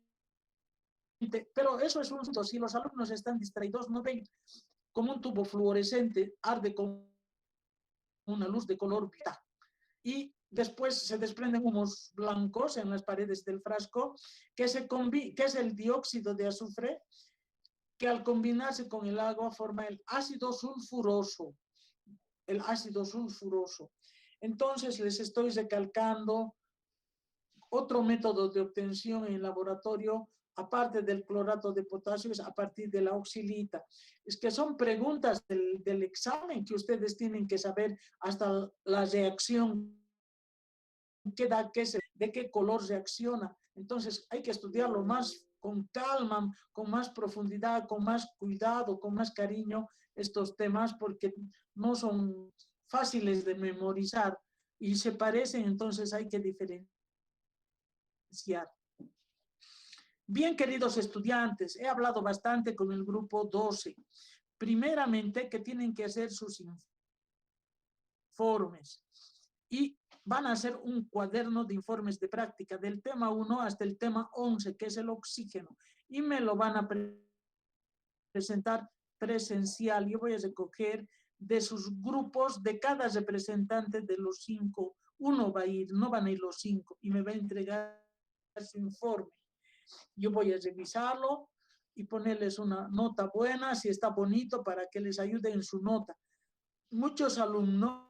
pero eso es un asunto, si los alumnos están distraídos, no ven, como un tubo fluorescente, arde con una luz de color violeta. Y después se desprenden humos blancos en las paredes del frasco, que es el dióxido de azufre, que al combinarse con el agua forma el ácido sulfuroso. El ácido sulfuroso. Entonces les estoy recalcando otro método de obtención en el laboratorio, aparte del clorato de potasio, es a partir de la oxilita. Es que son preguntas del examen que ustedes tienen que saber hasta la reacción, de qué color reacciona. Entonces hay que estudiarlo más con calma, con más profundidad, con más cuidado, con más cariño estos temas, porque no son fáciles de memorizar y se parecen, entonces hay que diferenciar. Bien, queridos estudiantes, he hablado bastante con el grupo 12. Primeramente, que tienen que hacer sus informes y van a hacer un cuaderno de informes de práctica del tema 1 hasta el tema 11, que es el oxígeno, y me lo van a presentar presencial. Yo voy a recoger de sus grupos, de cada representante de los 5, uno va a ir, no van a ir los 5, y me va a entregar su informe. Yo voy a revisarlo y ponerles una nota buena, si está bonito, para que les ayude en su nota. Muchos alumnos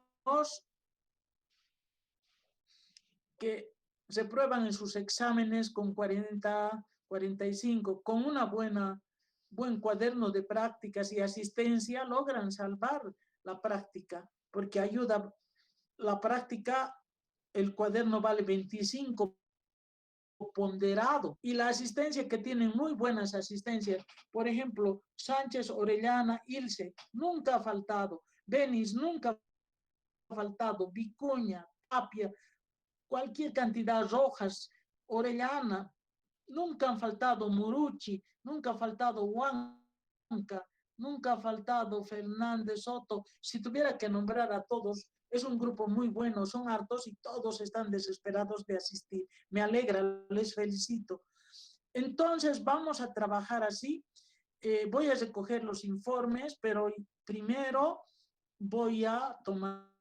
que se prueban en sus exámenes con 40, 45, con una buen cuaderno de prácticas y asistencia, logran salvar la práctica, porque ayuda la práctica, el cuaderno vale 25 ponderado, y la asistencia, que tienen muy buenas asistencias, por ejemplo, Sánchez, Orellana, Ilse, nunca ha faltado, Benis nunca ha faltado, Vicuña, Tapia, cualquier cantidad, Rojas, Orellana, nunca han faltado, Murucci, nunca ha faltado, Huanca, nunca ha faltado, Fernández, Soto. Si tuviera que nombrar a todos, es un grupo muy bueno, son hartos y todos están desesperados de asistir. Me alegra, les felicito. Entonces vamos a trabajar así. voy a recoger los informes, pero primero voy a tomar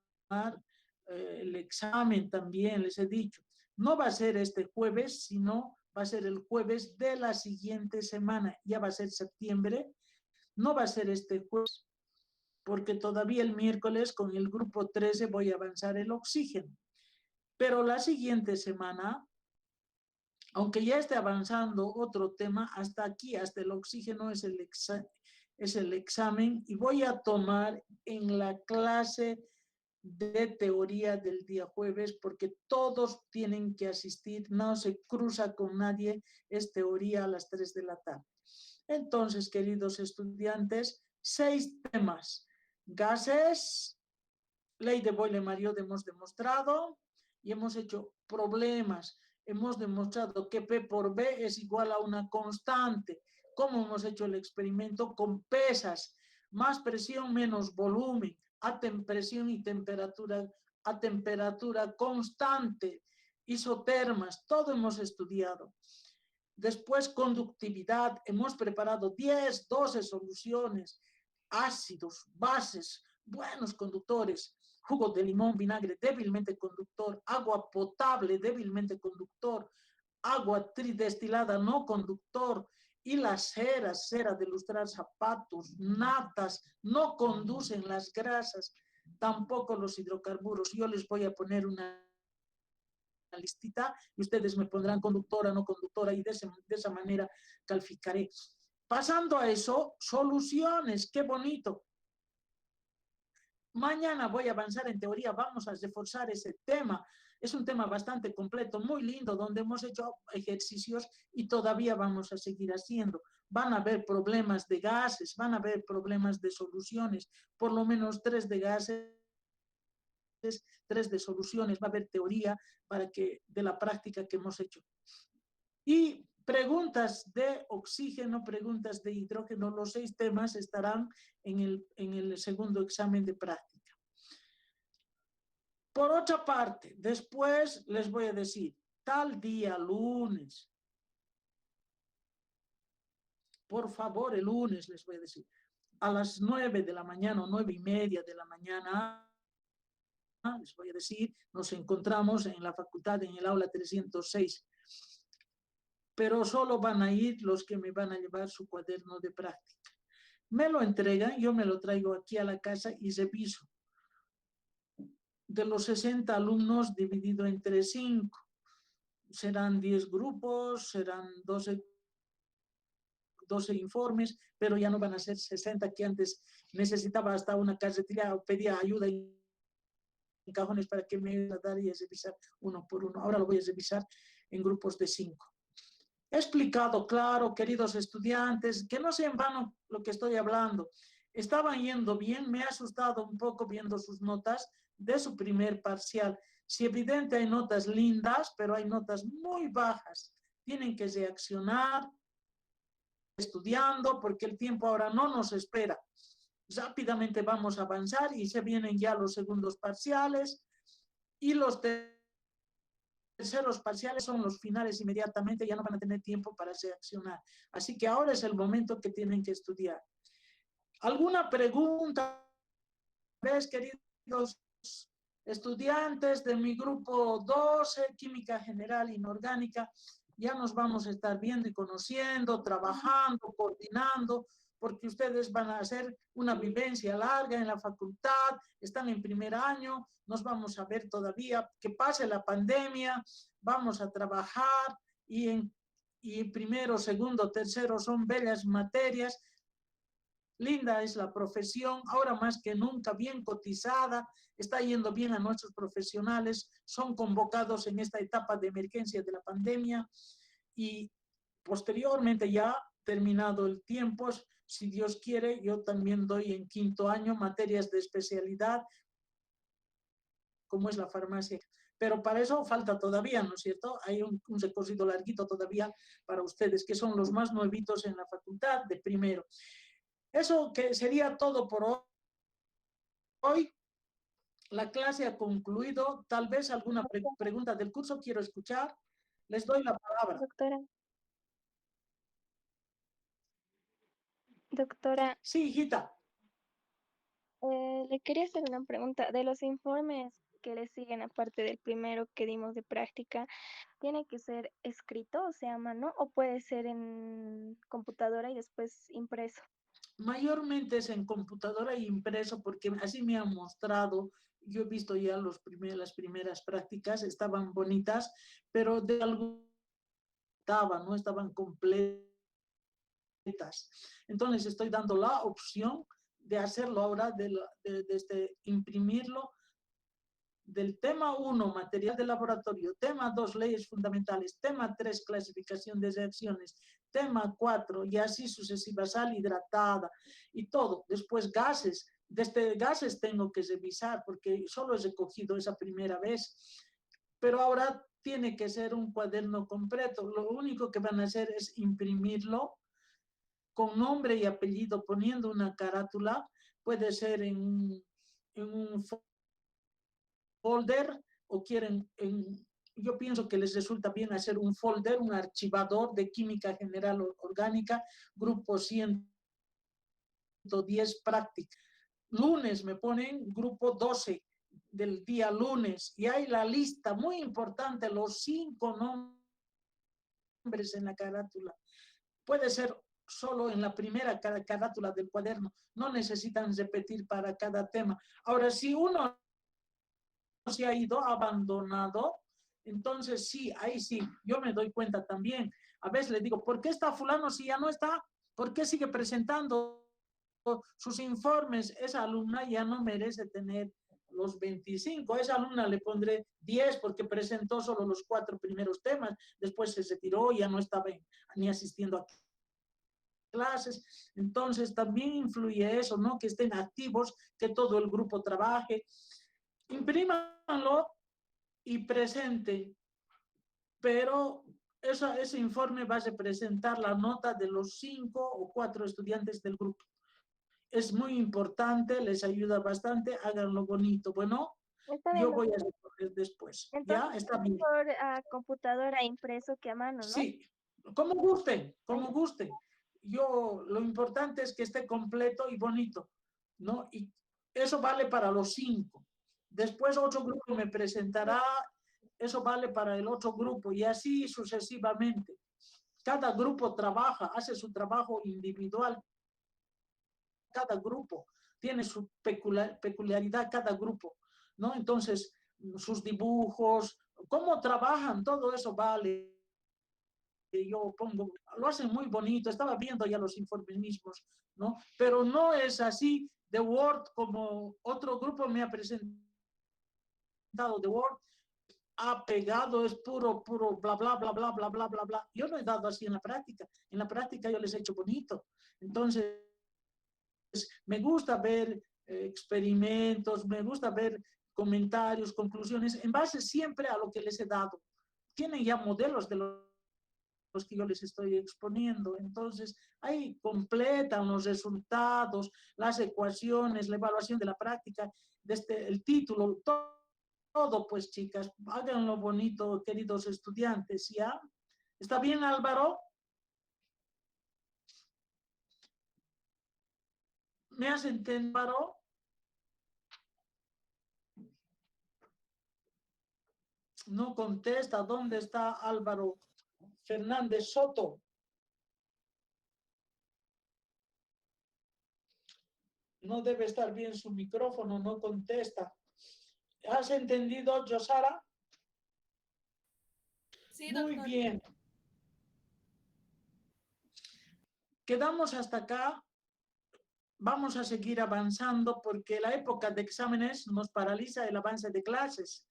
el examen también, les he dicho. No va a ser este jueves, sino va a ser el jueves de la siguiente semana. Ya va a ser septiembre. No va a ser este jueves, porque todavía el miércoles con el grupo 13 voy a avanzar el oxígeno. Pero la siguiente semana, aunque ya esté avanzando otro tema, hasta aquí, hasta el oxígeno es el examen y voy a tomar en la clase de teoría del día jueves porque todos tienen que asistir, no se cruza con nadie, es teoría a las 3 de la tarde. Entonces, queridos estudiantes, 6 temas. Gases, ley de Boyle-Mariot hemos demostrado y hemos hecho problemas. Hemos demostrado que P por B es igual a una constante. ¿Cómo hemos hecho el experimento? Con pesas, más presión menos volumen, a presión y temperatura, a temperatura constante, isotermas, todo hemos estudiado. Después, conductividad, hemos preparado 10, 12 soluciones, ácidos, bases, buenos conductores, jugo de limón, vinagre, débilmente conductor, agua potable, débilmente conductor, agua tridestilada, no conductor, y las ceras, cera de lustrar zapatos, natas, no conducen las grasas, tampoco los hidrocarburos. Yo les voy a poner una listita y ustedes me pondrán conductora, no conductora, y de esa manera calificaré. Pasando a eso, soluciones, qué bonito. Mañana voy a avanzar en teoría, vamos a reforzar ese tema. Es un tema bastante completo, muy lindo, donde hemos hecho ejercicios y todavía vamos a seguir haciendo. Van a haber problemas de gases, van a haber problemas de soluciones, por lo menos 3 de gases, 3 de soluciones, va a haber teoría para que, de la práctica que hemos hecho. Y preguntas de oxígeno, preguntas de hidrógeno, los 6 temas estarán en el segundo examen de práctica. Por otra parte, después les voy a decir, tal día, lunes, por favor, el lunes les voy a decir, a las 9 de la mañana o 9:30 de la mañana, les voy a decir, nos encontramos en la facultad, en el aula 306. Pero solo van a ir los que me van a llevar su cuaderno de práctica. Me lo entregan, yo me lo traigo aquí a la casa y reviso. De los 60 alumnos dividido entre 5, serán 10 grupos, serán 12 informes, pero ya no van a ser 60 que antes necesitaba hasta una carretilla o pedía ayuda en cajones para que me ayudara y a revisar uno por uno. Ahora lo voy a revisar en grupos de 5. He explicado, claro, queridos estudiantes, que no sea en vano lo que estoy hablando. Estaban yendo bien, me ha asustado un poco viendo sus notas de su primer parcial. Si evidente hay notas lindas, pero hay notas muy bajas. Tienen que reaccionar estudiando porque el tiempo ahora no nos espera. Rápidamente vamos a avanzar y se vienen ya los segundos parciales y los terceros parciales son los finales inmediatamente, ya no van a tener tiempo para reaccionar. Así que ahora es el momento que tienen que estudiar. ¿Alguna pregunta? ¿Ves, queridos estudiantes de mi grupo 12, Química General Inorgánica? Ya nos vamos a estar viendo y conociendo, trabajando, coordinando, porque ustedes van a hacer una vivencia larga en la facultad, están en primer año, nos vamos a ver todavía, que pase la pandemia, vamos a trabajar y primero, segundo, tercero son bellas materias. Linda es la profesión, ahora más que nunca bien cotizada, está yendo bien a nuestros profesionales, son convocados en esta etapa de emergencia de la pandemia y posteriormente ya terminado el tiempo, si Dios quiere, yo también doy en quinto año materias de especialidad, como es la farmacia. Pero para eso falta todavía, ¿no es cierto? Hay un recorrido larguito todavía para ustedes, que son los más nuevitos en la facultad de primero. Eso que sería todo por hoy. La clase ha concluido. Tal vez alguna pregunta del curso quiero escuchar. Les doy la palabra. Doctora, Doctora, Sí, hijita. le quería hacer una pregunta. De los informes que le siguen, aparte del primero que dimos de práctica, ¿tiene que ser escrito, o sea, a mano, o puede ser en computadora y después impreso? Mayormente es en computadora e impreso porque así me han mostrado. Yo he visto ya las primeras prácticas, estaban bonitas, pero de algo no estaban completas. Entonces estoy dando la opción de hacerlo ahora, imprimirlo del tema 1, material de laboratorio, tema 2, leyes fundamentales, tema 3, clasificación de reacciones, tema 4, y así sucesiva, sal hidratada y todo. Después gases, desde gases tengo que revisar porque solo he recogido esa primera vez, pero ahora tiene que ser un cuaderno completo. Lo único que van a hacer es imprimirlo con nombre y apellido, poniendo una carátula, puede ser en un folder o quieren, yo pienso que les resulta bien hacer un folder, un archivador de química general orgánica, grupo 110 práctica. Lunes me ponen grupo 12 del día lunes y hay la lista muy importante, los 5 nombres en la carátula. Puede ser solo en la primera carátula del cuaderno, no necesitan repetir para cada tema. Ahora, si uno se ha ido abandonado, entonces sí, ahí sí, yo me doy cuenta también. A veces le digo, ¿por qué está fulano si ya no está? ¿Por qué sigue presentando sus informes? Esa alumna ya no merece tener los 25. A esa alumna le pondré 10 porque presentó solo los 4 primeros temas. Después se retiró, ya no estaba ni asistiendo a clases. Entonces también influye eso, ¿no? Que estén activos, que todo el grupo trabaje. Imprímanlo y presente, pero ese informe va a representar la nota de los 5 o 4 estudiantes del grupo. Es muy importante, les ayuda bastante, háganlo bonito. Bueno, Está bien, yo voy a doctora. recoger después. ¿Ya? Entonces, Está bien. mejor a computadora impreso que a mano, ¿no? Sí, como guste, Ay, como guste. Yo, lo importante es que esté completo y bonito, ¿no? Y eso vale para los 5. Después otro grupo me presentará, eso vale para el otro grupo y así sucesivamente. Cada grupo trabaja, hace su trabajo individual, cada grupo tiene su peculiaridad, cada grupo, ¿no? Entonces, sus dibujos, cómo trabajan, todo eso vale. Yo pongo, lo hacen muy bonito, estaba viendo ya los informes mismos, ¿no? Pero no es así de Word como otro grupo me ha presentado de Word, ha pegado, es puro, puro, bla, bla, bla, bla, bla, bla, bla, bla. Yo no he dado así en la práctica yo les he hecho bonito. Entonces, me gusta ver experimentos, me gusta ver comentarios, conclusiones, en base siempre a lo que les he dado. Tienen ya modelos de los que yo les estoy exponiendo. Entonces, ahí completan los resultados, las ecuaciones, la evaluación de la práctica, desde el título, todo, pues chicas, háganlo bonito, queridos estudiantes, ¿ya? ¿Está bien, Álvaro? ¿Me has entendido, Álvaro? No contesta. ¿Dónde está Álvaro Fernández Soto? No debe estar bien su micrófono, no contesta. ¿Has entendido, Yosara? Sí, Muy doctor. bien. Quedamos hasta acá. Vamos a seguir avanzando porque la época de exámenes nos paraliza el avance de clases.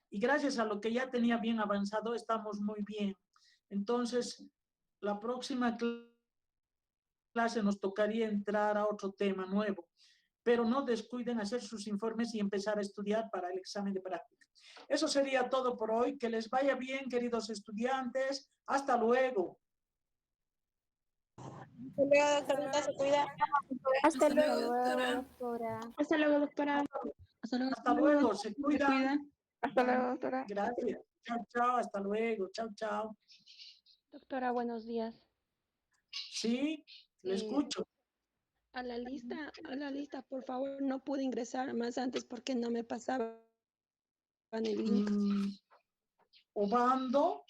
Y gracias a lo que ya tenía bien avanzado, estamos muy bien. Entonces, la próxima clase nos tocaría entrar a otro tema nuevo. Pero no descuiden hacer sus informes y empezar a estudiar para el examen de práctica. Eso sería todo por hoy. Que les vaya bien, queridos estudiantes. Hasta luego. Hasta luego, doctorita, se cuida. hasta Hasta luego, luego, doctora. doctora. Hasta luego, doctora. Hasta luego. Se cuidan. Hasta luego, doctora. Gracias. Chao, chao. Hasta luego. Chao, chao. Doctora, buenos días. Sí, le Eh, escucho. A la lista, por favor, no pude ingresar más antes porque no me pasaban el link. Obando,